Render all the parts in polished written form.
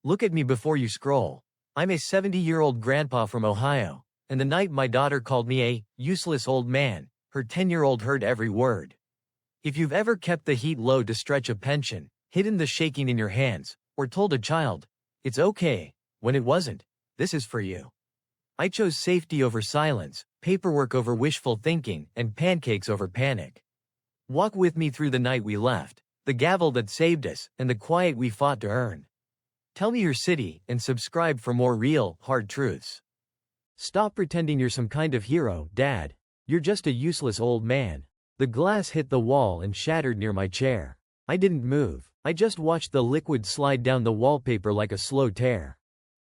Look at me before you scroll. I'm a 70-year-old grandpa from Ohio, and the night my daughter called me a useless old man, her 10-year-old heard every word. If you've ever kept the heat low to stretch a pension, hidden the shaking in your hands, or told a child, it's okay, when it wasn't, this is for you. I chose safety over silence, paperwork over wishful thinking, and pancakes over panic. Walk with me through the night we left, the gavel that saved us, and the quiet we fought to earn. Tell me your city, and subscribe for more real, hard truths. Stop pretending you're some kind of hero, Dad. You're just a useless old man. The glass hit the wall and shattered near my chair. I didn't move. I just watched the liquid slide down the wallpaper like a slow tear.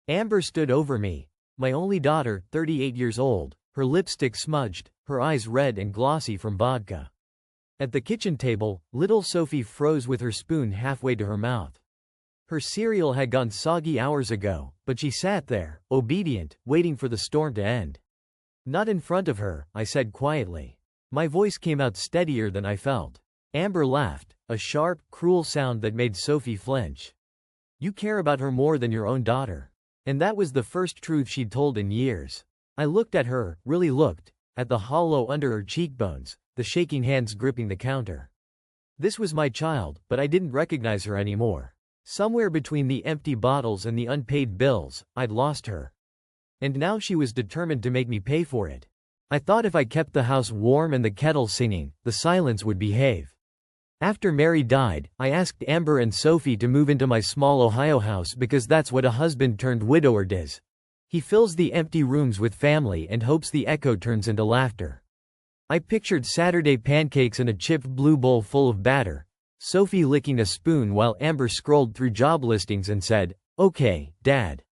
Amber stood over me, my only daughter, 38 years old, her lipstick smudged, her eyes red and glossy from vodka. At the kitchen table, little Sophie froze with her spoon halfway to her mouth. Her cereal had gone soggy hours ago, but she sat there, obedient, waiting for the storm to end. Not in front of her, I said quietly. My voice came out steadier than I felt. Amber laughed, a sharp, cruel sound that made Sophie flinch. You care about her more than your own daughter. And that was the first truth she'd told in years. I looked at her, really looked, at the hollow under her cheekbones, the shaking hands gripping the counter. This was my child, but I didn't recognize her anymore. Somewhere between the empty bottles and the unpaid bills, I'd lost her. And now she was determined to make me pay for it. I thought if I kept the house warm and the kettle singing, the silence would behave. After Mary died, I asked Amber and Sophie to move into my small Ohio house because that's what a husband-turned-widower does. He fills the empty rooms with family and hopes the echo turns into laughter. I pictured Saturday pancakes and a chipped blue bowl full of batter, Sophie licking a spoon while Amber scrolled through job listings and said, "Okay, Dad.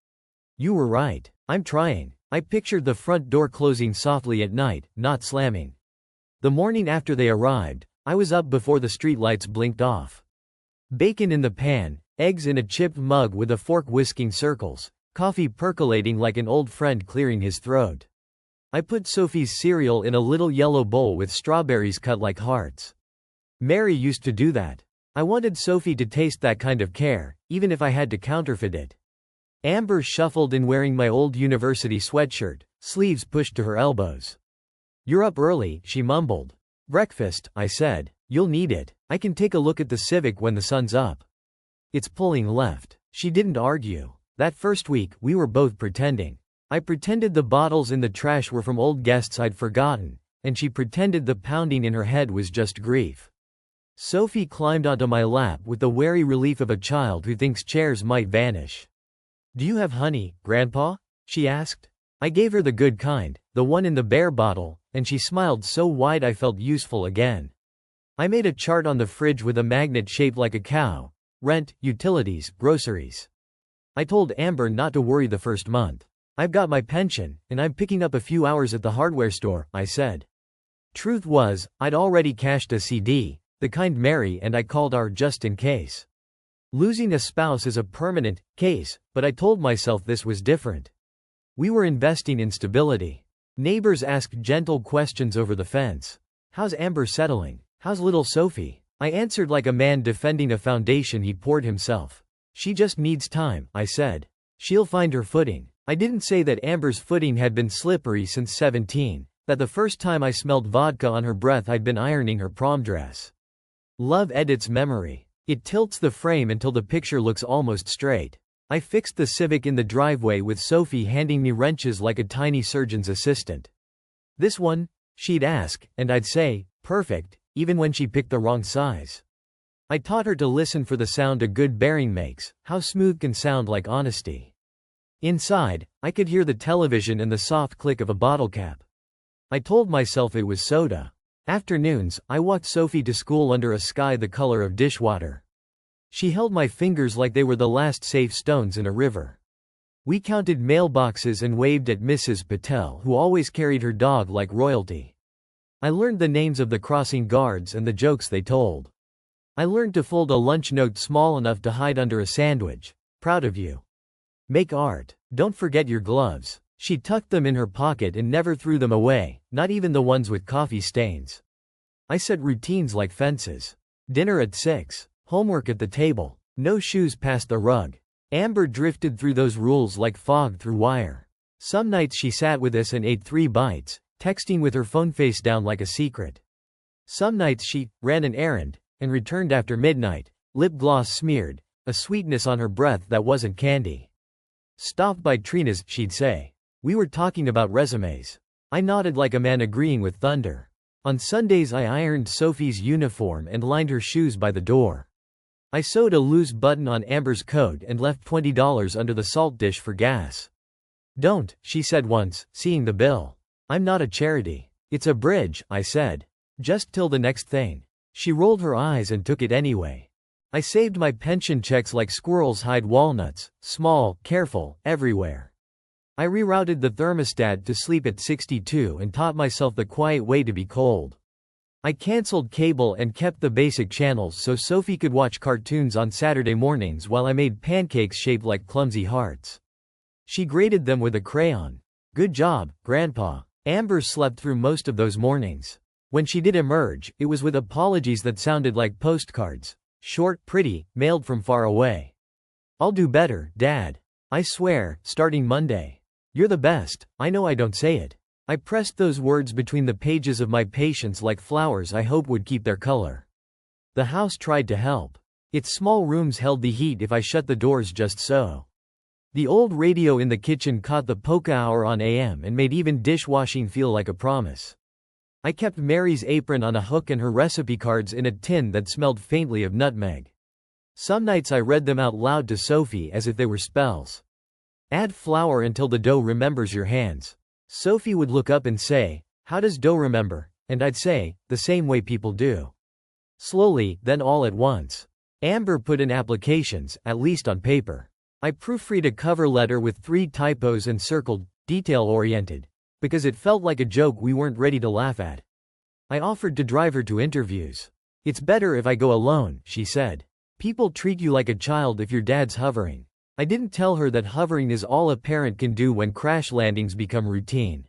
You were right. I'm trying." I pictured the front door closing softly at night, not slamming. The morning after they arrived, I was up before the street lights blinked off. Bacon in the pan, eggs in a chipped mug with a fork whisking circles, coffee percolating like an old friend clearing his throat. I put Sophie's cereal in a little yellow bowl with strawberries cut like hearts. Mary used to do that. I wanted Sophie to taste that kind of care, even if I had to counterfeit it. Amber shuffled in wearing my old university sweatshirt, sleeves pushed to her elbows. You're up early, she mumbled. Breakfast, I said. You'll need it. I can take a look at the Civic when the sun's up. It's pulling left. She didn't argue. That first week, we were both pretending. I pretended the bottles in the trash were from old guests I'd forgotten, and she pretended the pounding in her head was just grief. Sophie climbed onto my lap with the wary relief of a child who thinks chairs might vanish. Do you have honey, Grandpa? She asked. I gave her the good kind, the one in the bear bottle, and she smiled so wide I felt useful again. I made a chart on the fridge with a magnet shaped like a cow. Rent, utilities, groceries. I told Amber not to worry the first month. I've got my pension, and I'm picking up a few hours at the hardware store, I said. Truth was, I'd already cashed a CD, the kind Mary and I called our just in case. Losing a spouse is a permanent case, but I told myself this was different. We were investing in stability. Neighbors asked gentle questions over the fence. How's Amber settling? How's little Sophie? I answered like a man defending a foundation he poured himself. She just needs time, I said. She'll find her footing. I didn't say that Amber's footing had been slippery since 17, that the first time I smelled vodka on her breath I'd been ironing her prom dress. Love edits memory. It tilts the frame until the picture looks almost straight. I fixed the Civic in the driveway with Sophie handing me wrenches like a tiny surgeon's assistant. This one? She'd ask, and I'd say, perfect, even when she picked the wrong size. I taught her to listen for the sound a good bearing makes, how smooth can sound like honesty. Inside, I could hear the television and the soft click of a bottle cap. I told myself it was soda. Afternoons, I walked Sophie to school under a sky the color of dishwater. She held my fingers like they were the last safe stones in a river. We counted mailboxes and waved at Mrs. Patel, who always carried her dog like royalty. I learned the names of the crossing guards and the jokes they told. I learned to fold a lunch note small enough to hide under a sandwich. Proud of you. Make art. Don't forget your gloves. She tucked them in her pocket and never threw them away, not even the ones with coffee stains. I set routines like fences. Dinner at 6. Homework at the table. No shoes past the rug. Amber drifted through those rules like fog through wire. Some nights she sat with us and ate 3 bites, texting with her phone face down like a secret. Some nights she ran an errand and returned after midnight, lip gloss smeared, a sweetness on her breath that wasn't candy. "Stopped by Trina's," she'd say. We were talking about resumes. I nodded like a man agreeing with thunder. On Sundays I ironed Sophie's uniform and lined her shoes by the door. I sewed a loose button on Amber's coat and left $20 under the salt dish for gas. "Don't," she said once, seeing the bill. "I'm not a charity." "It's a bridge," I said. "Just till the next thing." She rolled her eyes and took it anyway. I saved my pension checks like squirrels hide walnuts, small, careful, everywhere. I rerouted the thermostat to sleep at 62 and taught myself the quiet way to be cold. I canceled cable and kept the basic channels so Sophie could watch cartoons on Saturday mornings while I made pancakes shaped like clumsy hearts. She graded them with a crayon. "Good job, Grandpa." Amber slept through most of those mornings. When she did emerge, it was with apologies that sounded like postcards. Short, pretty, mailed from far away. "I'll do better, Dad. I swear, starting Monday." "You're the best." I know I don't say it. I pressed those words between the pages of my patience like flowers I hope would keep their color. The house tried to help. Its small rooms held the heat if I shut the doors just so. The old radio in the kitchen caught the polka hour on AM and made even dishwashing feel like a promise. I kept Mary's apron on a hook and her recipe cards in a tin that smelled faintly of nutmeg. Some nights I read them out loud to Sophie as if they were spells. "Add flour until the dough remembers your hands." Sophie would look up and say, "How does dough remember?" And I'd say, "The same way people do." Slowly, then all at once. Amber put in applications, at least on paper. I proofread a cover letter with 3 typos and circled, detail-oriented, because it felt like a joke we weren't ready to laugh at. I offered to drive her to interviews. "It's better if I go alone," she said. "People treat you like a child if your dad's hovering." I didn't tell her that hovering is all a parent can do when crash landings become routine.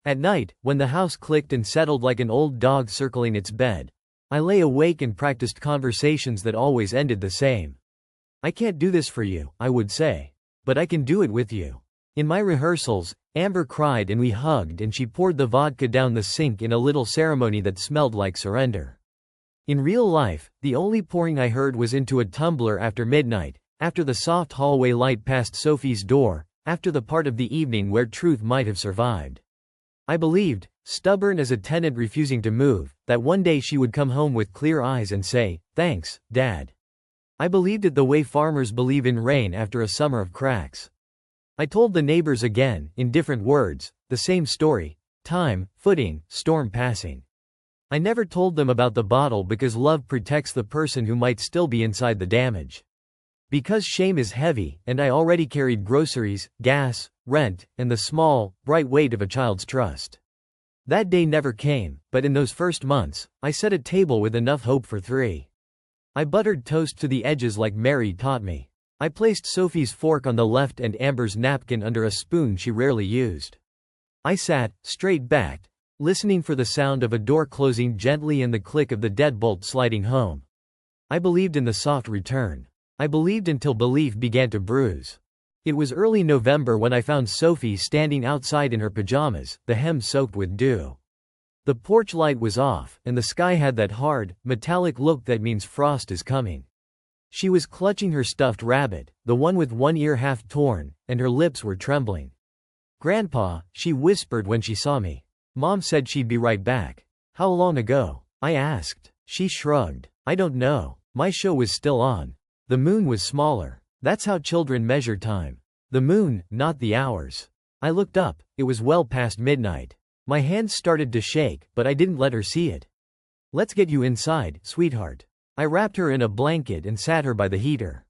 At night, when the house clicked and settled like an old dog circling its bed, I lay awake and practiced conversations that always ended the same. "I can't do this for you," I would say. "But I can do it with you." In my rehearsals, Amber cried and we hugged and she poured the vodka down the sink in a little ceremony that smelled like surrender. In real life, the only pouring I heard was into a tumbler after midnight, after the soft hallway light past Sophie's door, after the part of the evening where truth might have survived. I believed, stubborn as a tenant refusing to move, that one day she would come home with clear eyes and say, "Thanks, Dad." I believed it the way farmers believe in rain after a summer of cracks. I told the neighbors again, in different words, the same story: time, footing, storm passing. I never told them about the bottle because love protects the person who might still be inside the damage. Because shame is heavy, and I already carried groceries, gas, rent, and the small, bright weight of a child's trust. That day never came, but in those first months, I set a table with enough hope for 3. I buttered toast to the edges like Mary taught me. I placed Sophie's fork on the left and Amber's napkin under a spoon she rarely used. I sat, straight-backed, listening for the sound of a door closing gently and the click of the deadbolt sliding home. I believed in the soft return. I believed until belief began to bruise. It was early November when I found Sophie standing outside in her pajamas, the hem soaked with dew. The porch light was off, and the sky had that hard, metallic look that means frost is coming. She was clutching her stuffed rabbit, the one with one ear half torn, and her lips were trembling. "Grandpa," she whispered when she saw me. "Mom said she'd be right back." "How long ago?" I asked. She shrugged. "I don't know. My show was still on. The moon was smaller. That's how children measure time. The moon, not the hours." I looked up. It was well past midnight. My hands started to shake, but I didn't let her see it. "Let's get you inside, sweetheart." I wrapped her in a blanket and sat her by the heater.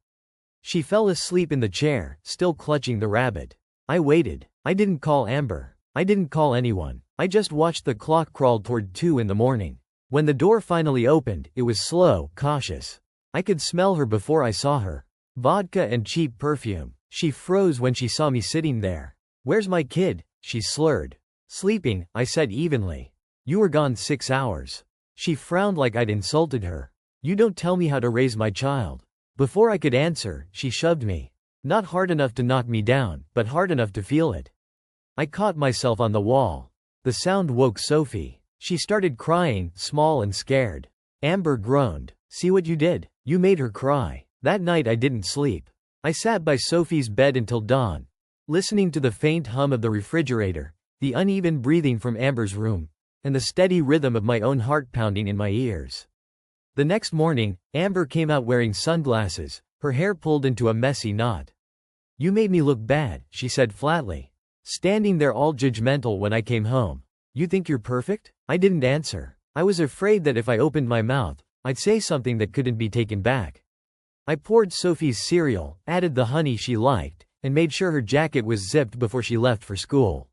She fell asleep in the chair, still clutching the rabbit. I waited. I didn't call Amber. I didn't call anyone. I just watched the clock crawl toward 2 in the morning. When the door finally opened, it was slow, cautious. I could smell her before I saw her. Vodka and cheap perfume. She froze when she saw me sitting there. "Where's my kid?" she slurred. "Sleeping," I said evenly. "You were gone 6 hours." She frowned like I'd insulted her. "You don't tell me how to raise my child." Before I could answer, she shoved me. Not hard enough to knock me down, but hard enough to feel it. I caught myself on the wall. The sound woke Sophie. She started crying, small and scared. Amber groaned. "See what you did? You made her cry." That night I didn't sleep. I sat by Sophie's bed until dawn, listening to the faint hum of the refrigerator, the uneven breathing from Amber's room, and the steady rhythm of my own heart pounding in my ears. The next morning, Amber came out wearing sunglasses, her hair pulled into a messy knot. "You made me look bad," she said flatly, standing there all judgmental when I came home. "You think you're perfect?" I didn't answer. I was afraid that if I opened my mouth, I'd say something that couldn't be taken back. I poured Sophie's cereal, added the honey she liked, and made sure her jacket was zipped before she left for school.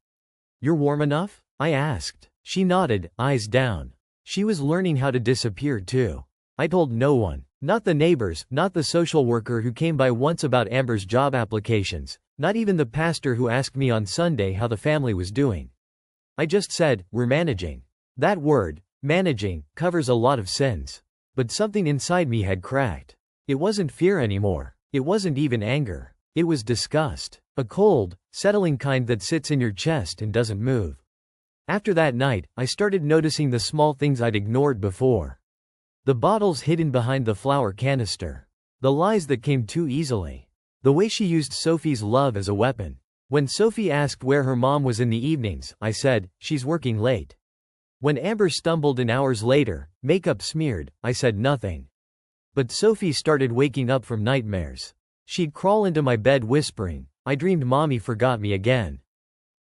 "You're warm enough?" I asked. She nodded, eyes down. She was learning how to disappear too. I told no one. Not the neighbors, not the social worker who came by once about Amber's job applications, not even the pastor who asked me on Sunday how the family was doing. I just said, "We're managing." That word, managing, covers a lot of sins. But something inside me had cracked. It wasn't fear anymore. It wasn't even anger. It was disgust. A cold, settling kind that sits in your chest and doesn't move. After that night, I started noticing the small things I'd ignored before. The bottles hidden behind the flour canister. The lies that came too easily. The way she used Sophie's love as a weapon. When Sophie asked where her mom was in the evenings, I said, "She's working late." When Amber stumbled in hours later, makeup smeared, I said nothing. But Sophie started waking up from nightmares. She'd crawl into my bed whispering, "I dreamed mommy forgot me again."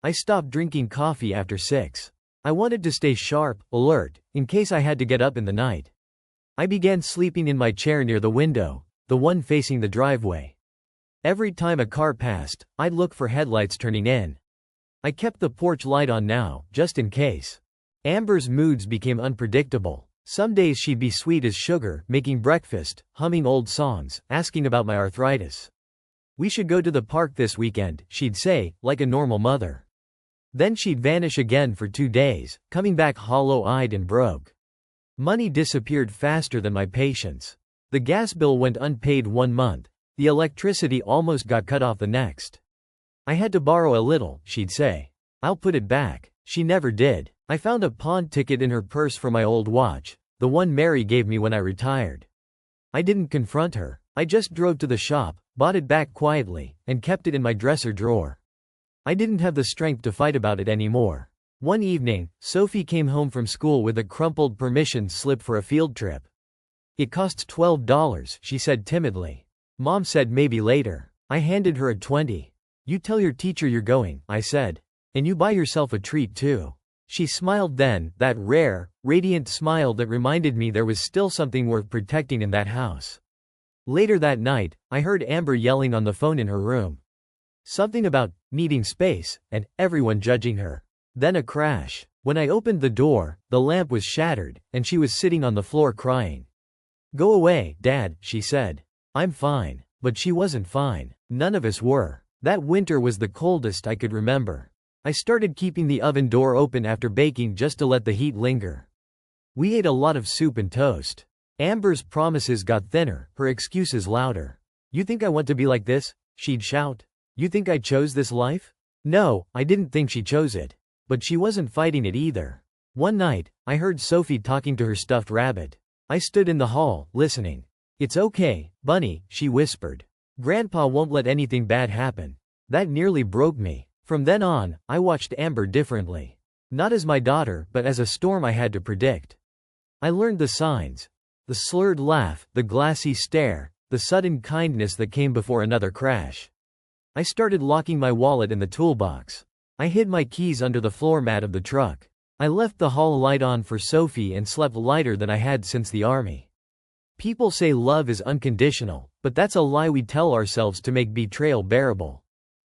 I stopped drinking coffee after 6. I wanted to stay sharp, alert, in case I had to get up in the night. I began sleeping in my chair near the window, the one facing the driveway. Every time a car passed, I'd look for headlights turning in. I kept the porch light on now, just in case. Amber's moods became unpredictable. Some days she'd be sweet as sugar, making breakfast, humming old songs, asking about my arthritis. "We should go to the park this weekend," she'd say, like a normal mother. Then she'd vanish again for 2 days, coming back hollow-eyed and broke. Money disappeared faster than my patience. The gas bill went unpaid 1 month. The electricity almost got cut off the next. "I had to borrow a little," she'd say. "I'll put it back." She never did. I found a pawn ticket in her purse for my old watch, the one Mary gave me when I retired. I didn't confront her. I just drove to the shop, bought it back quietly, and kept it in my dresser drawer. I didn't have the strength to fight about it anymore. One evening, Sophie came home from school with a crumpled permission slip for a field trip. "It costs $12, she said timidly. Mom said maybe later. I handed her a 20. "You tell your teacher you're going," I said. "And you buy yourself a treat too." She smiled then, that rare, radiant smile that reminded me there was still something worth protecting in that house. Later that night, I heard Amber yelling on the phone in her room. Something about needing space, and everyone judging her. Then a crash. When I opened the door, the lamp was shattered, and she was sitting on the floor crying. "Go away, Dad," she said. "I'm fine." But she wasn't fine. None of us were. That winter was the coldest I could remember. I started keeping the oven door open after baking just to let the heat linger. We ate a lot of soup and toast. Amber's promises got thinner, her excuses louder. "You think I want to be like this?" she'd shout. "You think I chose this life?" No, I didn't think she chose it. But she wasn't fighting it either. One night, I heard Sophie talking to her stuffed rabbit. I stood in the hall, listening. "It's okay, Bunny," she whispered. "Grandpa won't let anything bad happen." That nearly broke me. From then on, I watched Amber differently. Not as my daughter, but as a storm I had to predict. I learned the signs. The slurred laugh, the glassy stare, the sudden kindness that came before another crash. I started locking my wallet in the toolbox. I hid my keys under the floor mat of the truck. I left the hall light on for Sophie and slept lighter than I had since the army. People say love is unconditional, but that's a lie we tell ourselves to make betrayal bearable.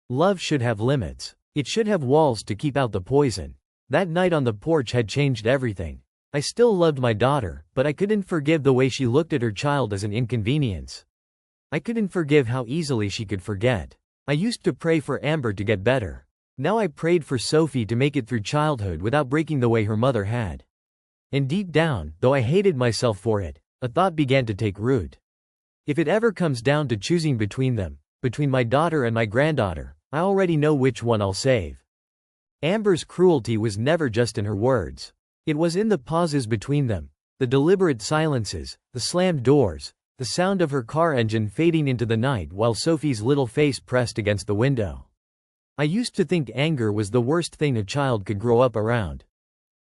Love should have limits. It should have walls to keep out the poison. That night on the porch had changed everything. I still loved my daughter, but I couldn't forgive the way she looked at her child as an inconvenience. I couldn't forgive how easily she could forget. I used to pray for Amber to get better. Now I prayed for Sophie to make it through childhood without breaking the way her mother had. And deep down, though I hated myself for it, a thought began to take root. If it ever comes down to choosing between them, between my daughter and my granddaughter. I already know which one I'll save." Amber's cruelty was never just in her words. It was in the pauses between them, the deliberate silences, the slammed doors, the sound of her car engine fading into the night while Sophie's little face pressed against the window. I used to think anger was the worst thing a child could grow up around.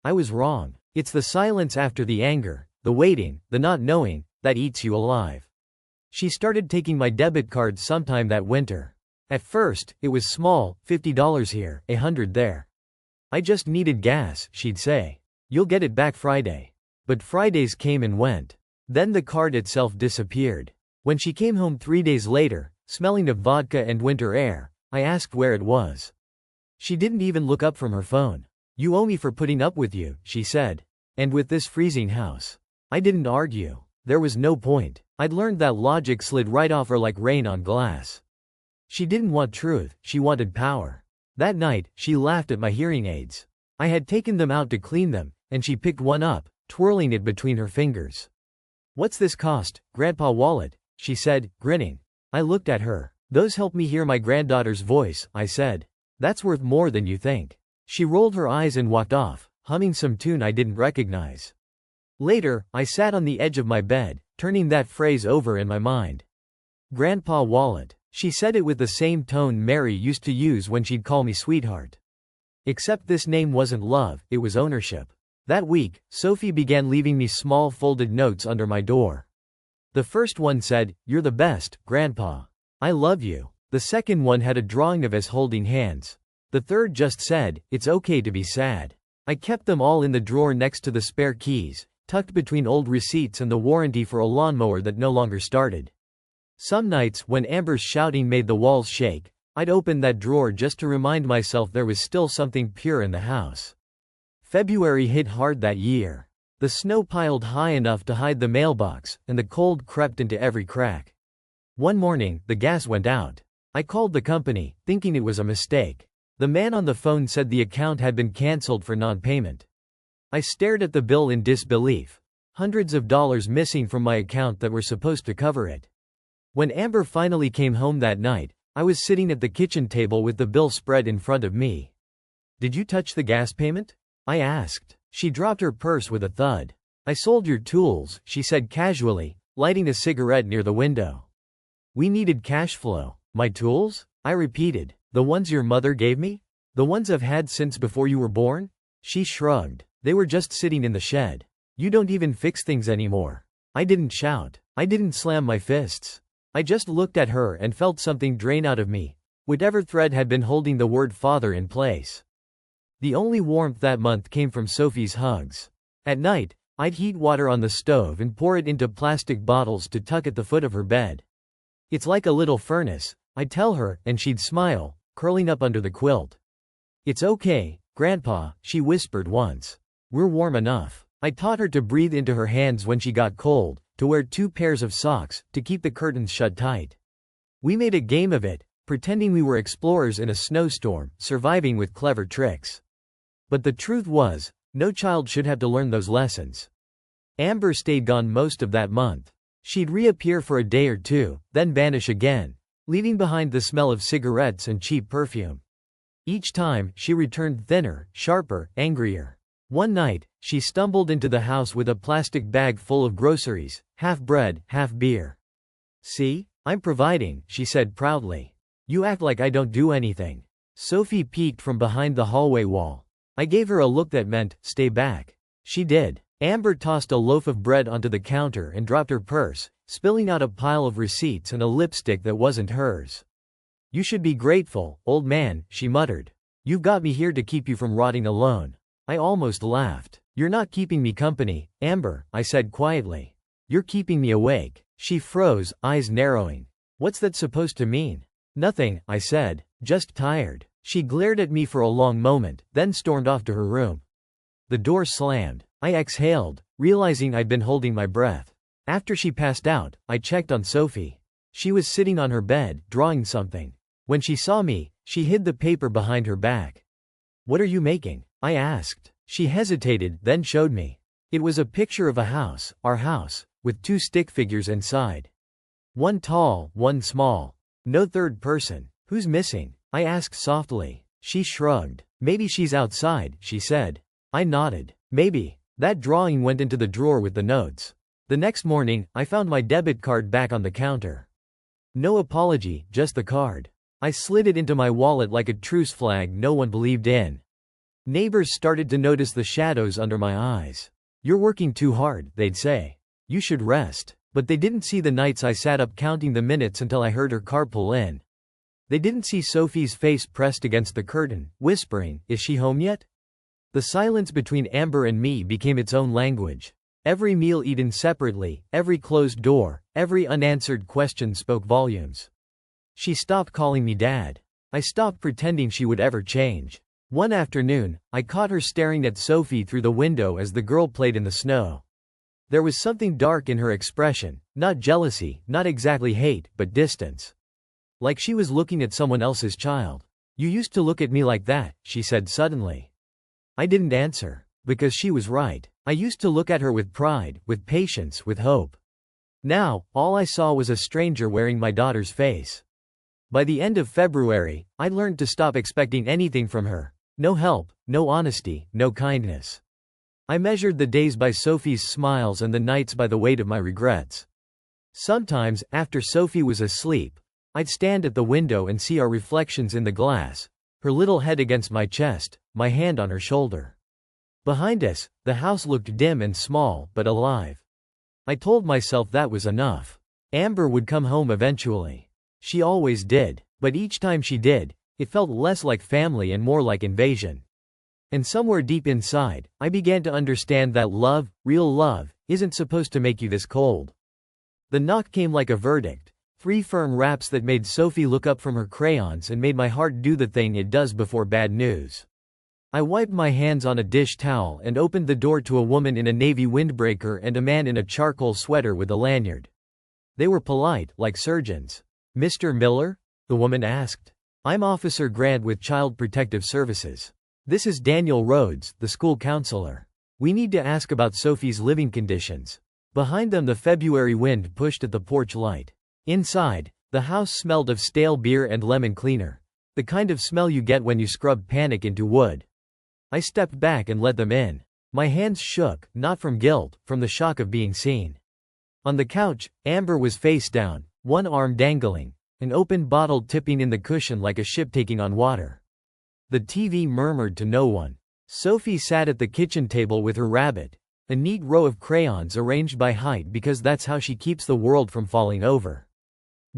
I was wrong. It's the silence after the anger, the waiting, the not knowing, that eats you alive. She started taking my debit card sometime that winter. At first, it was small, $50 here, $100 there. "I just needed gas," she'd say. "You'll get it back Friday." But Fridays came and went. Then the card itself disappeared. When she came home 3 days later, smelling of vodka and winter air, I asked where it was. She didn't even look up from her phone. "You owe me for putting up with you," she said. "And with this freezing house." I didn't argue. There was no point. I'd learned that logic slid right off her like rain on glass. She didn't want truth, she wanted power. That night, she laughed at my hearing aids. I had taken them out to clean them, and she picked one up, twirling it between her fingers. "What's this cost, Grandpa wallet?" she said, grinning. I looked at her. "Those help me hear my granddaughter's voice," I said. "That's worth more than you think." She rolled her eyes and walked off, humming some tune I didn't recognize. Later, I sat on the edge of my bed, turning that phrase over in my mind. "Grandpa wallet." She said it with the same tone Mary used to use when she'd call me sweetheart. Except this name wasn't love, it was ownership. That week, Sophie began leaving me small folded notes under my door. The first one said, "You're the best, Grandpa. I love you." The second one had a drawing of us holding hands. The third just said, "It's okay to be sad." I kept them all in the drawer next to the spare keys, tucked between old receipts and the warranty for a lawnmower that no longer started. Some nights, when Amber's shouting made the walls shake, I'd open that drawer just to remind myself there was still something pure in the house. February hit hard that year. The snow piled high enough to hide the mailbox, and the cold crept into every crack. One morning, the gas went out. I called the company, thinking it was a mistake. The man on the phone said the account had been canceled for non-payment. I stared at the bill in disbelief. Hundreds of dollars missing from my account that were supposed to cover it. When Amber finally came home that night, I was sitting at the kitchen table with the bill spread in front of me. "Did you touch the gas payment?" I asked. She dropped her purse with a thud. "I sold your tools," she said casually, lighting a cigarette near the window. "We needed cash flow." "My tools?" I repeated. "The ones your mother gave me? The ones I've had since before you were born?" She shrugged. "They were just sitting in the shed. You don't even fix things anymore." I didn't shout. I didn't slam my fists. I just looked at her and felt something drain out of me, whatever thread had been holding the word father in place. The only warmth that month came from Sophie's hugs. At night, I'd heat water on the stove and pour it into plastic bottles to tuck at the foot of her bed. "It's like a little furnace," I'd tell her, and she'd smile, curling up under the quilt. "It's okay, Grandpa," she whispered once. "We're warm enough." I taught her to breathe into her hands when she got cold, to wear 2 pairs of socks, to keep the curtains shut tight. We made a game of it, pretending we were explorers in a snowstorm, surviving with clever tricks. But the truth was, no child should have to learn those lessons. Amber stayed gone most of that month. She'd reappear for a day or two, then vanish again, leaving behind the smell of cigarettes and cheap perfume. Each time, she returned thinner, sharper, angrier. One night, she stumbled into the house with a plastic bag full of groceries, half bread, half beer. "See? I'm providing," she said proudly. "You act like I don't do anything." Sophie peeked from behind the hallway wall. I gave her a look that meant, "Stay back." She did. Amber tossed a loaf of bread onto the counter and dropped her purse, spilling out a pile of receipts and a lipstick that wasn't hers. "You should be grateful, old man," she muttered. "You've got me here to keep you from rotting alone." I almost laughed. "You're not keeping me company, Amber," I said quietly. "You're keeping me awake." She froze, eyes narrowing. "What's that supposed to mean?" "Nothing," I said. "Just tired." She glared at me for a long moment, then stormed off to her room. The door slammed. I exhaled, realizing I'd been holding my breath. After she passed out, I checked on Sophie. She was sitting on her bed, drawing something. When she saw me, she hid the paper behind her back. "What are you making?" I asked. She hesitated, then showed me. It was a picture of a house, our house, with 2 stick figures inside. One tall, one small. No third person. Who's missing? I asked softly. She shrugged. Maybe she's outside, she said. I nodded. Maybe. That drawing went into the drawer with the notes. The next morning, I found my debit card back on the counter. No apology, just the card. I slid it into my wallet like a truce flag no one believed in. Neighbors started to notice the shadows under my eyes. You're working too hard, they'd say. You should rest. But they didn't see the nights I sat up counting the minutes until I heard her car pull in. They didn't see Sophie's face pressed against the curtain, whispering, "Is she home yet?" The silence between Amber and me became its own language. Every meal eaten separately, every closed door, every unanswered question spoke volumes. She stopped calling me Dad. I stopped pretending she would ever change. One afternoon, I caught her staring at Sophie through the window as the girl played in the snow. There was something dark in her expression, not jealousy, not exactly hate, but distance. Like she was looking at someone else's child. You used to look at me like that, she said suddenly. I didn't answer, because she was right. I used to look at her with pride, with patience, with hope. Now, all I saw was a stranger wearing my daughter's face. By the end of February, I learned to stop expecting anything from her. No help, no honesty, no kindness. I measured the days by Sophie's smiles and the nights by the weight of my regrets. Sometimes, after Sophie was asleep, I'd stand at the window and see our reflections in the glass, her little head against my chest, my hand on her shoulder. Behind us, the house looked dim and small, but alive. I told myself that was enough. Amber would come home eventually. She always did, but each time she did, it felt less like family and more like invasion. And somewhere deep inside, I began to understand that love, real love, isn't supposed to make you this cold. The knock came like a verdict. 3 firm raps that made Sophie look up from her crayons and made my heart do the thing it does before bad news. I wiped my hands on a dish towel and opened the door to a woman in a navy windbreaker and a man in a charcoal sweater with a lanyard. They were polite, like surgeons. "Mr. Miller?" the woman asked. "I'm Officer Grant with Child Protective Services. This is Daniel Rhodes, the school counselor. We need to ask about Sophie's living conditions." Behind them the February wind pushed at the porch light. Inside, the house smelled of stale beer and lemon cleaner. The kind of smell you get when you scrub panic into wood. I stepped back and let them in. My hands shook, not from guilt, from the shock of being seen. On the couch, Amber was face down, one arm dangling, an open bottle tipping in the cushion like a ship taking on water. The TV murmured to no one. Sophie sat at the kitchen table with her rabbit, a neat row of crayons arranged by height because that's how she keeps the world from falling over.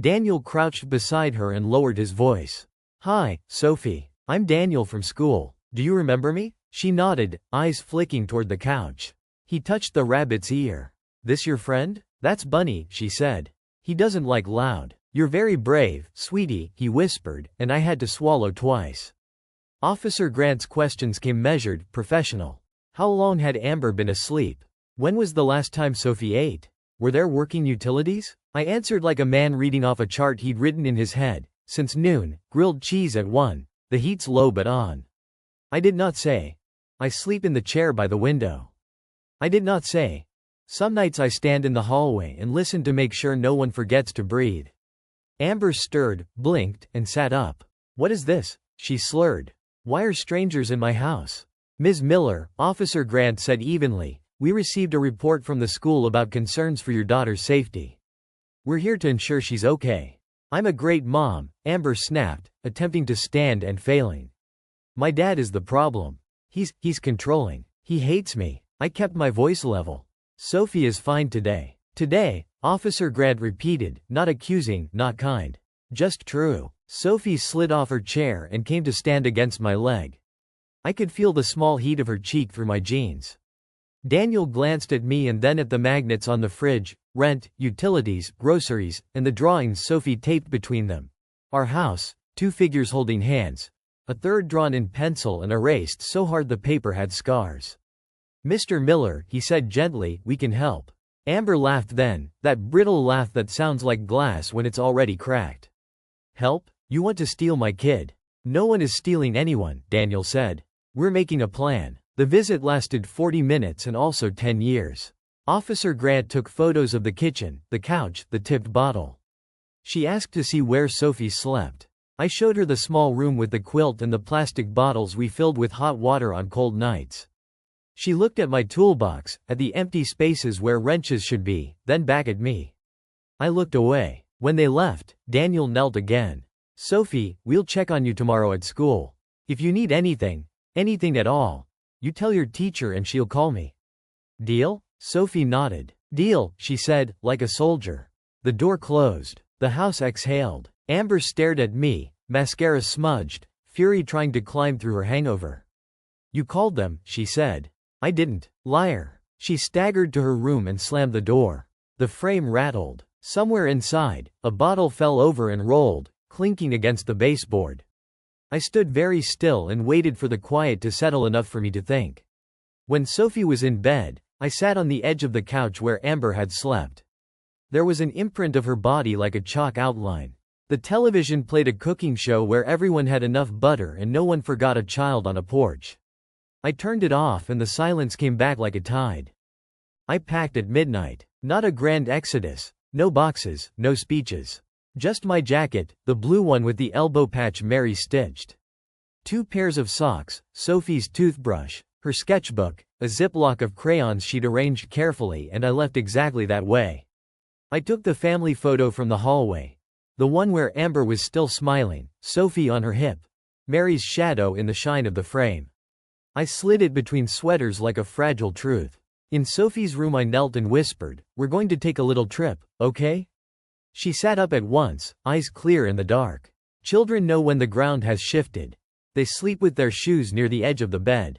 Daniel crouched beside her and lowered his voice. "Hi, Sophie. I'm Daniel from school. Do you remember me?" She nodded, eyes flicking toward the couch. He touched the rabbit's ear. "This your friend?" "That's Bunny," she said. "He doesn't like loud." "You're very brave, sweetie," he whispered, and I had to swallow twice. Officer Grant's questions came measured, professional. How long had Amber been asleep? When was the last time Sophie ate? Were there working utilities? I answered like a man reading off a chart he'd written in his head. Since noon, grilled cheese at 1. The heat's low but on. I did not say. I sleep in the chair by the window. I did not say. Some nights I stand in the hallway and listen to make sure no one forgets to breathe. Amber stirred, blinked, and sat up. "What is this?" she slurred. "Why are strangers in my house?" "Ms. Miller," Officer Grant said evenly, "we received a report from the school about concerns for your daughter's safety. We're here to ensure she's okay." "I'm a great mom," Amber snapped, attempting to stand and failing. "My dad is the problem. He's controlling. He hates me." I kept my voice level. "Sophie is fine today." "Today," Officer Grant repeated, not accusing, not kind. Just true. Sophie slid off her chair and came to stand against my leg. I could feel the small heat of her cheek through my jeans. Daniel glanced at me and then at the magnets on the fridge, rent, utilities, groceries, and the drawings Sophie taped between them. Our house, 2 figures holding hands, a third drawn in pencil and erased so hard the paper had scars. "Mr. Miller," he said gently, "we can help." Amber laughed then, that brittle laugh that sounds like glass when it's already cracked. "Help? You want to steal my kid?" "No one is stealing anyone," Daniel said. "We're making a plan." The visit lasted 40 minutes and also 10 years. Officer Grant took photos of the kitchen, the couch, the tipped bottle. She asked to see where Sophie slept. I showed her the small room with the quilt and the plastic bottles we filled with hot water on cold nights. She looked at my toolbox, at the empty spaces where wrenches should be, then back at me. I looked away. When they left, Daniel knelt again. Sophie, we'll check on you tomorrow at school. If you need anything at all, you tell your teacher and she'll call me. Deal? Sophie nodded. Deal, she said, like a soldier. The door closed. The house exhaled. Amber stared at me, mascara smudged, fury trying to climb through her hangover. You called them, she said. I didn't. Liar. She staggered to her room and slammed the door. The frame rattled. Somewhere inside, a bottle fell over and rolled, clinking against the baseboard. I stood very still and waited for the quiet to settle enough for me to think. When Sophie was in bed, I sat on the edge of the couch where Amber had slept. There was an imprint of her body like a chalk outline. The television played a cooking show where everyone had enough butter and no one forgot a child on a porch. I turned it off and the silence came back like a tide. I packed at midnight. Not a grand exodus. No boxes, no speeches. Just my jacket, the blue one with the elbow patch Mary stitched. 2 pairs of socks, Sophie's toothbrush, her sketchbook, a ziplock of crayons she'd arranged carefully, and I left exactly that way. I took the family photo from the hallway. The one where Amber was still smiling, Sophie on her hip, Mary's shadow in the shine of the frame. I slid it between sweaters like a fragile truth. In Sophie's room I knelt and whispered, "We're going to take a little trip, okay?" She sat up at once, eyes clear in the dark. Children know when the ground has shifted. They sleep with their shoes near the edge of the bed.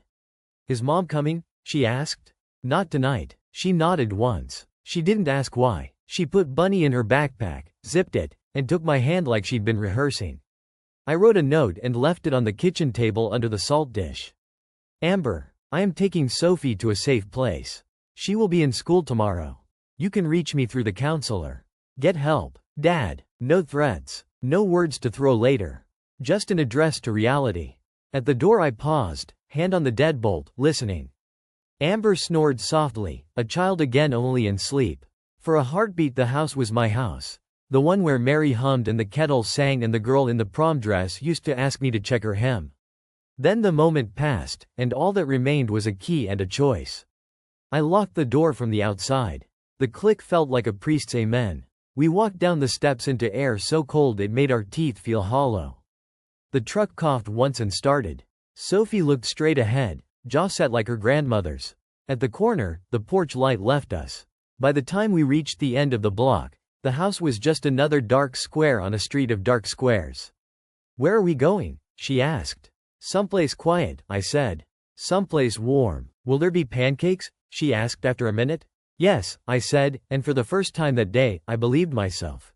Is Mom coming? She asked. Not tonight. She nodded once. She didn't ask why. She put Bunny in her backpack, zipped it, and took my hand like she'd been rehearsing. I wrote a note and left it on the kitchen table under the salt dish. Amber, I am taking Sophie to a safe place. She will be in school tomorrow. You can reach me through the counselor. Get help. Dad. No threats. No words to throw later. Just an address to reality. At the door I paused, hand on the deadbolt, listening. Amber snored softly, a child again only in sleep. For a heartbeat the house was my house. The one where Mary hummed and the kettle sang and the girl in the prom dress used to ask me to check her hem. Then the moment passed, and all that remained was a key and a choice. I locked the door from the outside. The click felt like a priest's amen. We walked down the steps into air so cold it made our teeth feel hollow. The truck coughed once and started. Sophie looked straight ahead, jaw set like her grandmother's. At the corner, the porch light left us. By the time we reached the end of the block, the house was just another dark square on a street of dark squares. Where are we going? She asked. Someplace quiet, I said. Someplace warm. Will there be pancakes? She asked after a minute. Yes, I said, and for the first time that day, I believed myself.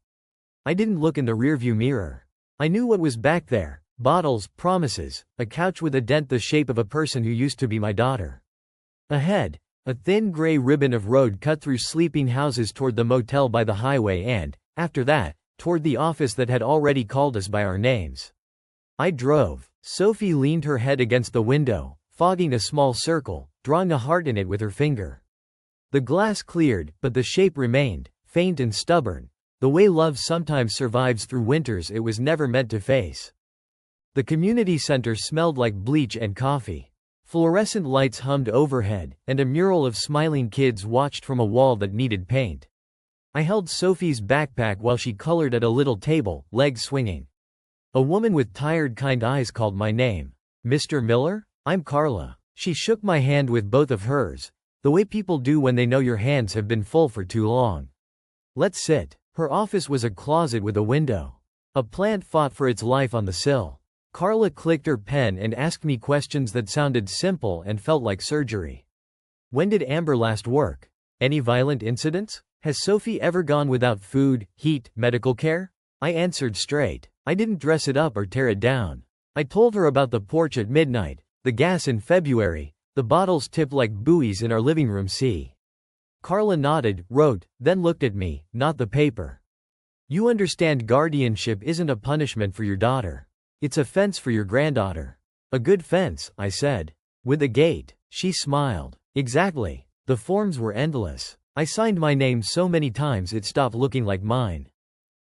I didn't look in the rearview mirror. I knew what was back there. Bottles, promises, a couch with a dent the shape of a person who used to be my daughter. Ahead, a thin gray ribbon of road cut through sleeping houses toward the motel by the highway and, after that, toward the office that had already called us by our names. I drove. Sophie leaned her head against the window, fogging a small circle, drawing a heart in it with her finger. The glass cleared, but the shape remained, faint and stubborn, the way love sometimes survives through winters it was never meant to face. The community center smelled like bleach and coffee. Fluorescent lights hummed overhead, and a mural of smiling kids watched from a wall that needed paint. I held Sophie's backpack while she colored at a little table, legs swinging. A woman with tired, kind eyes called my name. Mr. Miller? I'm Carla. She shook my hand with both of hers, the way people do when they know your hands have been full for too long. Let's sit. Her office was a closet with a window. A plant fought for its life on the sill. Carla clicked her pen and asked me questions that sounded simple and felt like surgery. When did Amber last work? Any violent incidents? Has Sophie ever gone without food, heat, medical care? I answered straight. I didn't dress it up or tear it down. I told her about the porch at midnight, the gas in February, the bottles tipped like buoys in our living room sea. Carla nodded, wrote, then looked at me, not the paper. You understand guardianship isn't a punishment for your daughter. It's a fence for your granddaughter. A good fence, I said. With a gate. She smiled. Exactly. The forms were endless. I signed my name so many times it stopped looking like mine.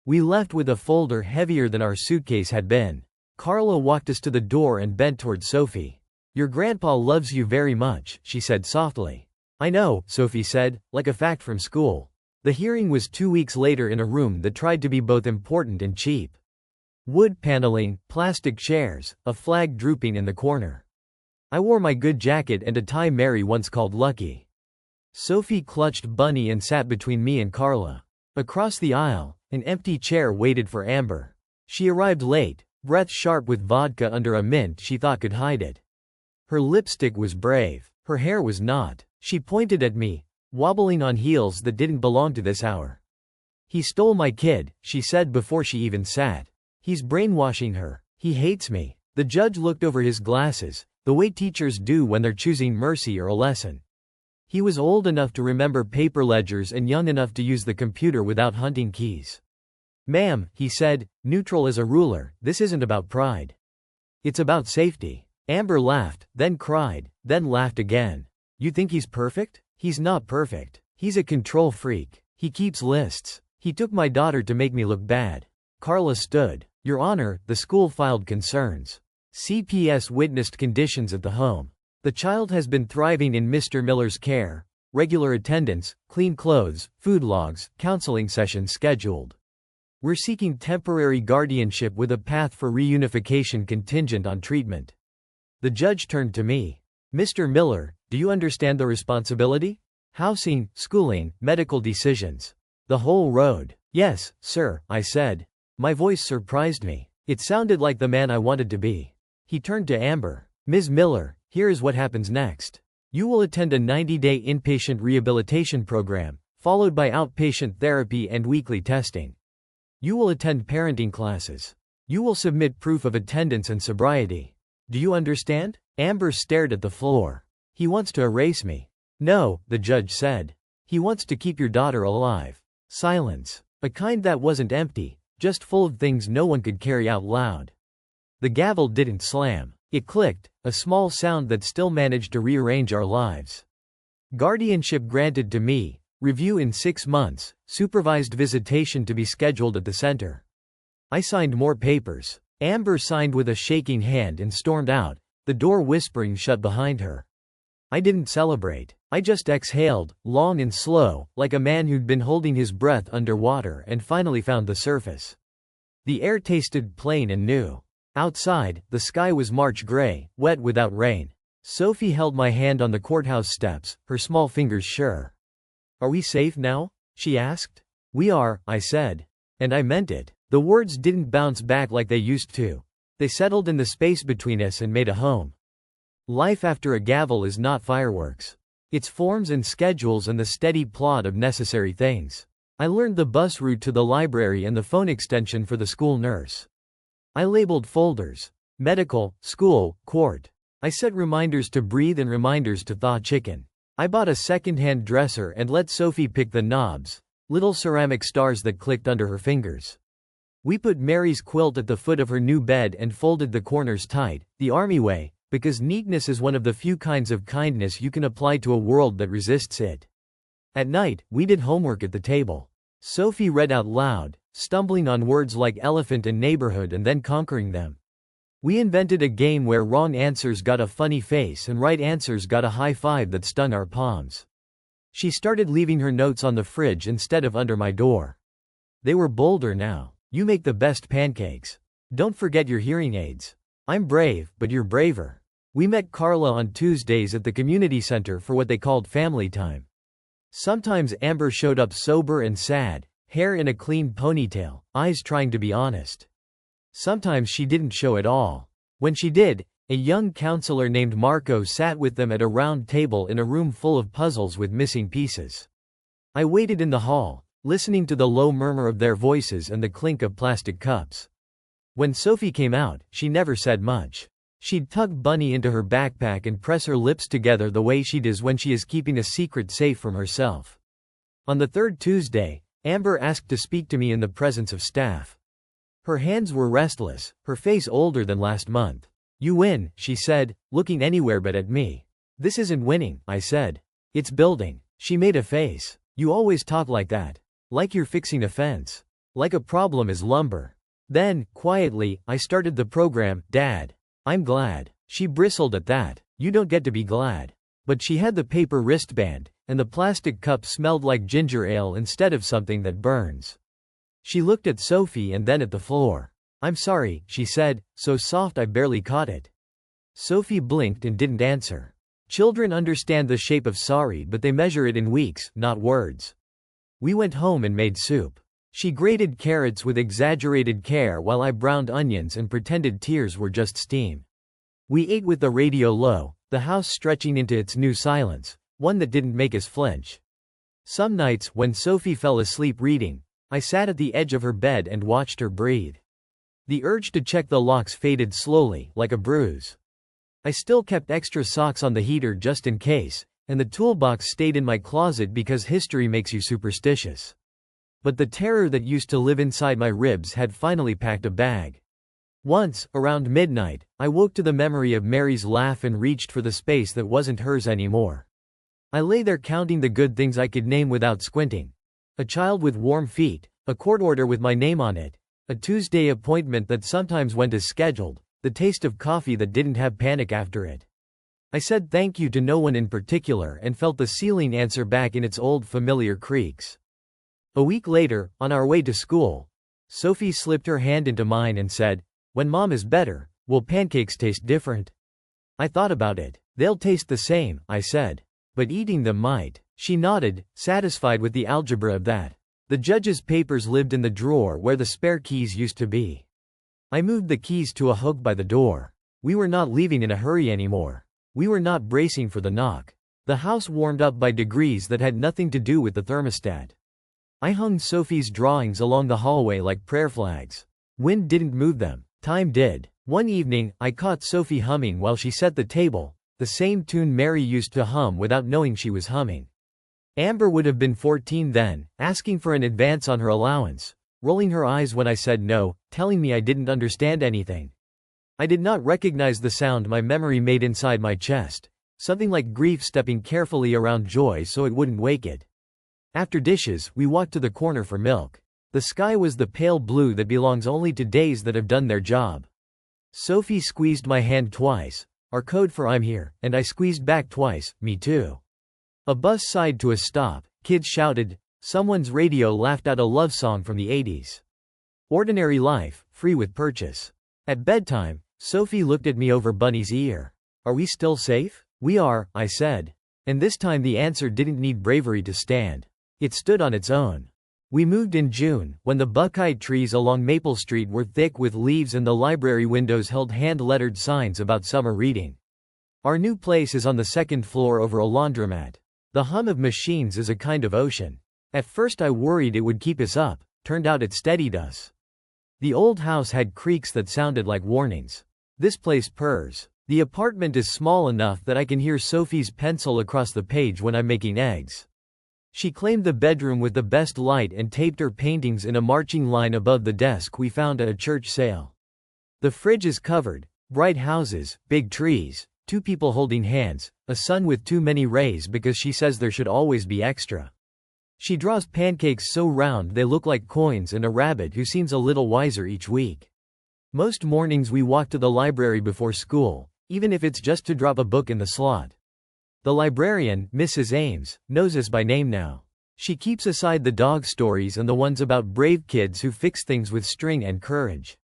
We left with a folder heavier than our suitcase had been. Carla walked us to the door and bent toward Sophie. "Your grandpa loves you very much," she said softly. "I know," Sophie said, like a fact from school. The hearing was 2 weeks later in a room that tried to be both important and cheap. Wood paneling, plastic chairs, a flag drooping in the corner. I wore my good jacket and a tie Mary once called lucky. Sophie clutched Bunny and sat between me and Carla. Across the aisle, an empty chair waited for Amber. She arrived late, breath sharp with vodka under a mint she thought could hide it. Her lipstick was brave. Her hair was not. She pointed at me, wobbling on heels that didn't belong to this hour. "He stole my kid," she said before she even sat. "He's brainwashing her. He hates me." The judge looked over his glasses, the way teachers do when they're choosing mercy or a lesson. He was old enough to remember paper ledgers and young enough to use the computer without hunting keys. "Ma'am," he said, neutral as a ruler, "this isn't about pride. It's about safety." Amber laughed, then cried, then laughed again. "You think he's perfect? He's not perfect. He's a control freak. He keeps lists. He took my daughter to make me look bad." Carla stood. "Your Honor," the school filed concerns. CPS witnessed conditions at the home. "The child has been thriving in Mr. Miller's care. Regular attendance, clean clothes, food logs, counseling sessions scheduled. We're seeking temporary guardianship with a path for reunification contingent on treatment." The judge turned to me. "Mr. Miller, do you understand the responsibility? Housing, schooling, medical decisions. The whole road." "Yes, sir," I said. My voice surprised me. It sounded like the man I wanted to be. He turned to Amber. "Ms. Miller, here is what happens next. You will attend a 90-day inpatient rehabilitation program, followed by outpatient therapy and weekly testing. You will attend parenting classes. You will submit proof of attendance and sobriety. Do you understand?" Amber stared at the floor. "He wants to erase me." "No," the judge said. "He wants to keep your daughter alive." Silence. A kind that wasn't empty, just full of things no one could carry out loud. The gavel didn't slam. It clicked, a small sound that still managed to rearrange our lives. Guardianship granted to me, review in 6 months, supervised visitation to be scheduled at the center. I signed more papers. Amber signed with a shaking hand and stormed out, the door whispering shut behind her. I didn't celebrate. I just exhaled, long and slow, like a man who'd been holding his breath underwater and finally found the surface. The air tasted plain and new. Outside, the sky was March gray, wet without rain. Sophie held my hand on the courthouse steps, her small fingers sure. "Are we safe now?" she asked. "We are," I said. And I meant it. The words didn't bounce back like they used to. They settled in the space between us and made a home. Life after a gavel is not fireworks. It's forms and schedules and the steady plod of necessary things. I learned the bus route to the library and the phone extension for the school nurse. I labeled folders. Medical, school, court. I set reminders to breathe and reminders to thaw chicken. I bought a second-hand dresser and let Sophie pick the knobs, little ceramic stars that clicked under her fingers. We put Mary's quilt at the foot of her new bed and folded the corners tight, the army way, because neatness is one of the few kinds of kindness you can apply to a world that resists it. At night, we did homework at the table. Sophie read out loud, stumbling on words like elephant and neighborhood and then conquering them. We invented a game where wrong answers got a funny face and right answers got a high five that stung our palms. She started leaving her notes on the fridge instead of under my door. They were bolder now. "You make the best pancakes. Don't forget your hearing aids. I'm brave, but you're braver." We met Carla on Tuesdays at the community center for what they called family time. Sometimes Amber showed up sober and sad, hair in a clean ponytail, eyes trying to be honest. Sometimes she didn't show at all. When she did, a young counselor named Marco sat with them at a round table in a room full of puzzles with missing pieces. I waited in the hall, listening to the low murmur of their voices and the clink of plastic cups. When Sophie came out, she never said much. She'd tug Bunny into her backpack and press her lips together the way she does when she is keeping a secret safe from herself. On the third Tuesday, Amber asked to speak to me in the presence of staff. Her hands were restless, her face older than last month. "You win," she said, looking anywhere but at me. "This isn't winning," I said. "It's building." She made a face. "You always talk like that. Like you're fixing a fence." Like a problem is lumber. Then, quietly, I started the program. Dad. I'm glad. She bristled at that. You don't get to be glad. But she had the paper wristband, and the plastic cup smelled like ginger ale instead of something that burns. She looked at Sophie and then at the floor. I'm sorry, she said, so soft I barely caught it. Sophie blinked and didn't answer. Children understand the shape of sorry, but they measure it in weeks, not words. We went home and made soup. She grated carrots with exaggerated care while I browned onions and pretended tears were just steam. We ate with the radio low, the house stretching into its new silence, one that didn't make us flinch. Some nights, when Sophie fell asleep reading, I sat at the edge of her bed and watched her breathe. The urge to check the locks faded slowly, like a bruise. I still kept extra socks on the heater just in case, and the toolbox stayed in my closet because history makes you superstitious. But the terror that used to live inside my ribs had finally packed a bag. Once, around midnight, I woke to the memory of Mary's laugh and reached for the space that wasn't hers anymore. I lay there counting the good things I could name without squinting. A child with warm feet, a court order with my name on it, a Tuesday appointment that sometimes went as scheduled, the taste of coffee that didn't have panic after it. I said thank you to no one in particular and felt the ceiling answer back in its old familiar creaks. A week later, on our way to school, Sophie slipped her hand into mine and said, "When Mom is better, will pancakes taste different?" I thought about it. "They'll taste the same," I said. "But eating them might." She nodded, satisfied with the algebra of that. The judge's papers lived in the drawer where the spare keys used to be. I moved the keys to a hook by the door. We were not leaving in a hurry anymore. We were not bracing for the knock. The house warmed up by degrees that had nothing to do with the thermostat. I hung Sophie's drawings along the hallway like prayer flags. Wind didn't move them. Time did. One evening, I caught Sophie humming while she set the table, the same tune Mary used to hum without knowing she was humming. Amber would have been 14 then, asking for an advance on her allowance, rolling her eyes when I said no, telling me I didn't understand anything. I did not recognize the sound my memory made inside my chest, something like grief stepping carefully around joy so it wouldn't wake it. After dishes, we walked to the corner for milk. The sky was the pale blue that belongs only to days that have done their job. Sophie squeezed my hand twice, our code for "I'm here," and I squeezed back twice, "Me too." A bus sighed to a stop, kids shouted, someone's radio laughed out a love song from the 80s. Ordinary life, free with purchase. At bedtime, Sophie looked at me over Bunny's ear. "Are we still safe?" "We are," I said. And this time the answer didn't need bravery to stand. It stood on its own. We moved in June, when the buckeye trees along Maple Street were thick with leaves and the library windows held hand-lettered signs about summer reading. Our new place is on the second floor over a laundromat. The hum of machines is a kind of ocean. At first I worried it would keep us up, turned out it steadied us. The old house had creaks that sounded like warnings. This place purrs. The apartment is small enough that I can hear Sophie's pencil across the page when I'm making eggs. She claimed the bedroom with the best light and taped her paintings in a marching line above the desk we found at a church sale. The fridge is covered, bright houses, big trees, two people holding hands, a sun with too many rays because she says there should always be extra. She draws pancakes so round they look like coins and a rabbit who seems a little wiser each week. Most mornings we walk to the library before school, even if it's just to drop a book in the slot. The librarian, Mrs. Ames, knows us by name now. She keeps aside the dog stories and the ones about brave kids who fix things with string and courage.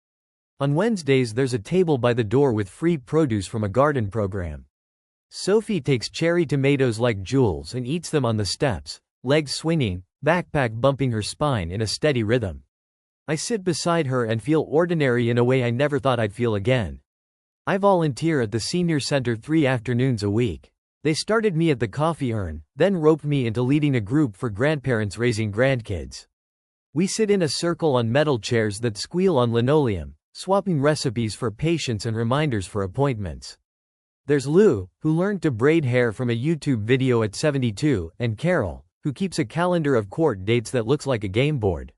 On Wednesdays there's a table by the door with free produce from a garden program. Sophie takes cherry tomatoes like jewels and eats them on the steps, legs swinging, backpack bumping her spine in a steady rhythm. I sit beside her and feel ordinary in a way I never thought I'd feel again. I volunteer at the senior center 3 afternoons a week. They started me at the coffee urn, then roped me into leading a group for grandparents raising grandkids. We sit in a circle on metal chairs that squeal on linoleum, swapping recipes for patients and reminders for appointments. There's Lou, who learned to braid hair from a YouTube video at 72, and Carol, who keeps a calendar of court dates that looks like a game board.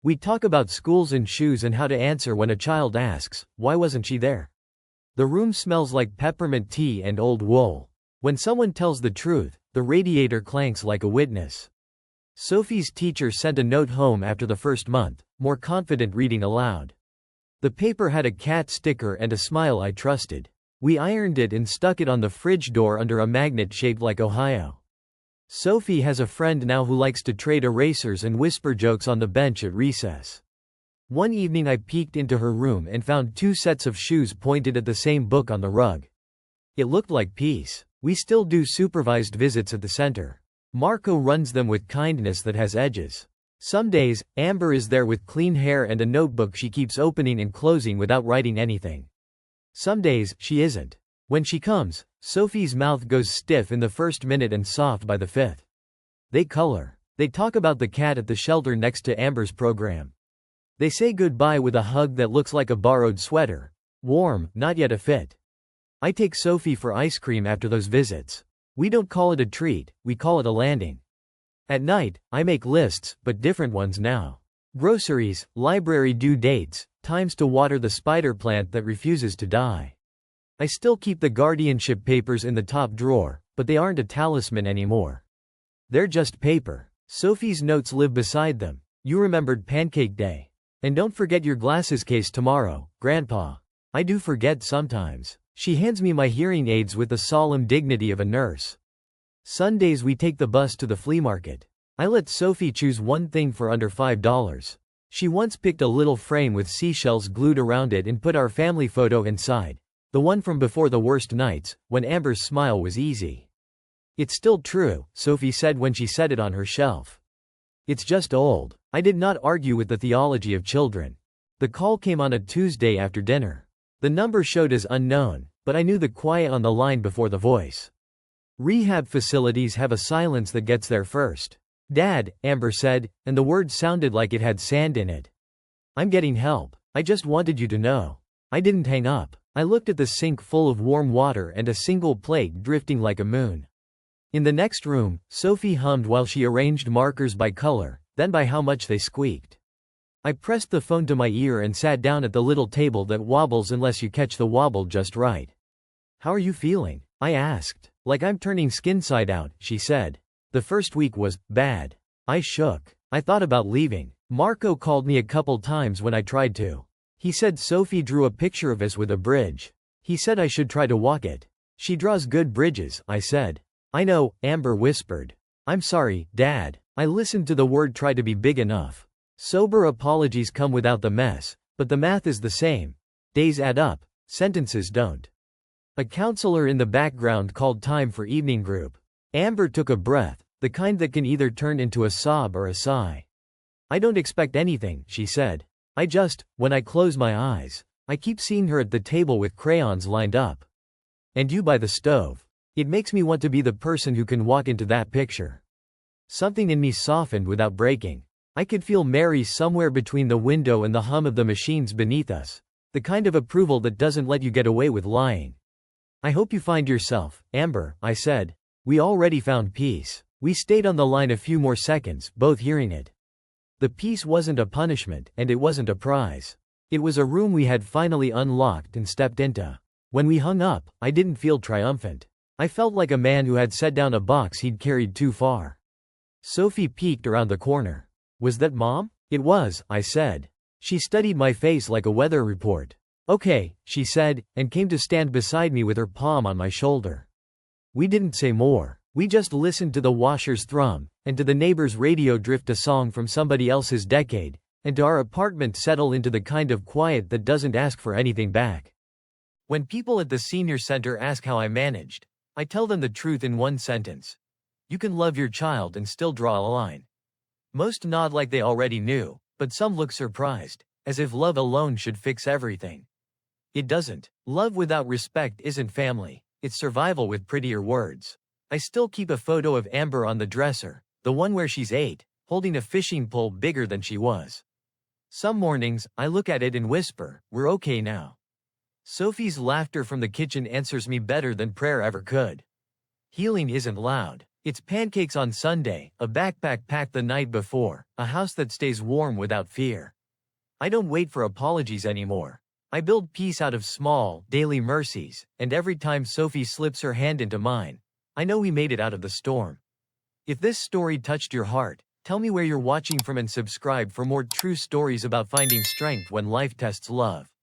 We talk about schools and shoes and how to answer when a child asks, "Why wasn't she there?" The room smells like peppermint tea and old wool. When someone tells the truth, the radiator clanks like a witness. Sophie's teacher sent a note home after the first month, more confident reading aloud. The paper had a cat sticker and a smile I trusted. We ironed it and stuck it on the fridge door under a magnet shaped like Ohio. Sophie has a friend now who likes to trade erasers and whisper jokes on the bench at recess. One evening I peeked into her room and found 2 sets of shoes pointed at the same book on the rug. It looked like peace. We still do supervised visits at the center. Marco runs them with kindness that has edges. Some days, Amber is there with clean hair and a notebook she keeps opening and closing without writing anything. Some days, she isn't. When she comes, Sophie's mouth goes stiff in the first minute and soft by the 5th. They color. They talk about the cat at the shelter next to Amber's program. They say goodbye with a hug that looks like a borrowed sweater. Warm, not yet a fit. I take Sophie for ice cream after those visits. We don't call it a treat, we call it a landing. At night, I make lists, but different ones now. Groceries, library due dates, times to water the spider plant that refuses to die. I still keep the guardianship papers in the top drawer, but they aren't a talisman anymore. They're just paper. Sophie's notes live beside them. You remembered Pancake Day. And don't forget your glasses case tomorrow, Grandpa. I do forget sometimes. She hands me my hearing aids with the solemn dignity of a nurse. Sundays we take the bus to the flea market. I let Sophie choose one thing for under $5. She once picked a little frame with seashells glued around it and put our family photo inside. The one from before the worst nights, when Amber's smile was easy. It's still true, Sophie said when she set it on her shelf. It's just old. I did not argue with the theology of children. The call came on a Tuesday after dinner. The number showed as unknown, but I knew the quiet on the line before the voice. Rehab facilities have a silence that gets there first. Dad, Amber said, and the word sounded like it had sand in it. I'm getting help. I just wanted you to know. I didn't hang up. I looked at the sink full of warm water and a single plate drifting like a moon. In the next room, Sophie hummed while she arranged markers by color, then by how much they squeaked. I pressed the phone to my ear and sat down at the little table that wobbles unless you catch the wobble just right. How are you feeling? I asked. Like I'm turning skin side out, she said. The first week was bad. I shook. I thought about leaving. Marco called me a couple times when I tried to. He said Sophie drew a picture of us with a bridge. He said I should try to walk it. She draws good bridges, I said. I know, Amber whispered. I'm sorry, Dad. I listened to the word try to be big enough. Sober apologies come without the mess, but the math is the same. Days add up, sentences don't. A counselor in the background called time for evening group. Amber took a breath, the kind that can either turn into a sob or a sigh. I don't expect anything, she said. When I close my eyes, I keep seeing her at the table with crayons lined up. And you by the stove. It makes me want to be the person who can walk into that picture. Something in me softened without breaking. I could feel Mary somewhere between the window and the hum of the machines beneath us. The kind of approval that doesn't let you get away with lying. I hope you find yourself, Amber, I said. We already found peace. We stayed on the line a few more seconds, both hearing it. The peace wasn't a punishment, and it wasn't a prize. It was a room we had finally unlocked and stepped into. When we hung up, I didn't feel triumphant. I felt like a man who had set down a box he'd carried too far. Sophie peeked around the corner. Was that Mom? It was, I said. She studied my face like a weather report. Okay, she said, and came to stand beside me with her palm on my shoulder. We didn't say more. We just listened to the washers thrum, and to the neighbor's radio drift a song from somebody else's decade, and to our apartment settle into the kind of quiet that doesn't ask for anything back. When people at the senior center ask how I managed, I tell them the truth in one sentence. You can love your child and still draw a line. Most nod like they already knew, but some look surprised, as if love alone should fix everything. It doesn't. Love without respect isn't family, it's survival with prettier words. I still keep a photo of Amber on the dresser, the one where she's 8, holding a fishing pole bigger than she was. Some mornings, I look at it and whisper, we're okay now. Sophie's laughter from the kitchen answers me better than prayer ever could. Healing isn't loud. It's pancakes on Sunday, a backpack packed the night before, a house that stays warm without fear. I don't wait for apologies anymore. I build peace out of small, daily mercies, and every time Sophie slips her hand into mine, I know we made it out of the storm. If this story touched your heart, Tell me where you're watching from and subscribe for more true stories about finding strength when life tests love.